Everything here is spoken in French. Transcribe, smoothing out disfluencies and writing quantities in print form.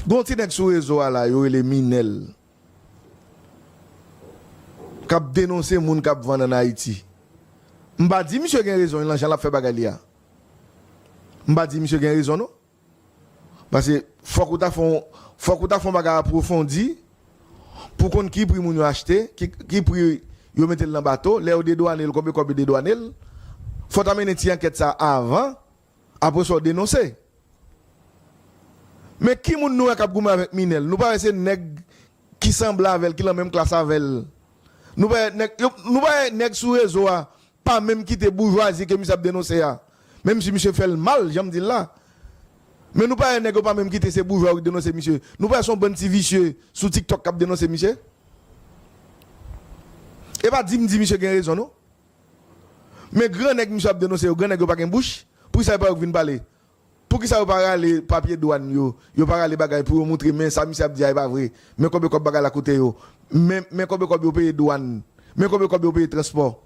Gon ti nek sou réseau là, yo les minel. Kap dénoncer moun kap vendre en Haïti. M'ba di monsieur gen raison, l'argent l'a fait bagali ya. M'ba di monsieur gen raison non? Parce que faut que ta font bagarre approfondi pour qu'on qui prix moun yo acheter, qui prix yo mette dans bateau, les dédouaner, combien dédouaner. Faut amener une enquête ça avant, après ça dénoncer. Mais qui moun nou k'ap goumen avec Minel? Nous pas essayer nèg qui semble avec qui la même classe avec. Nous pas nèg sous réseau pas même quitter bourgeoisie que monsieur a dénoncé a. Même si monsieur fait le mal, j'aime dire là. Mais nous pas nèg pas même quitter ces bourgeois qui dénoncer monsieur. Nous pas son bon petit vicieux sur TikTok qui dénoncer monsieur. Et pas dit monsieur gen raison non. Mais grand nèg monsieur a dénoncé, grand nèg pas gen bouche, pour ça pas venir parler. Pour qui ça pas aller papier douane yo pas aller bagay pour montrer mais ça monsieur a dit pas vrai. Mais combien bagay la côté yo. Mais combien payer douane, mais combien payer transport.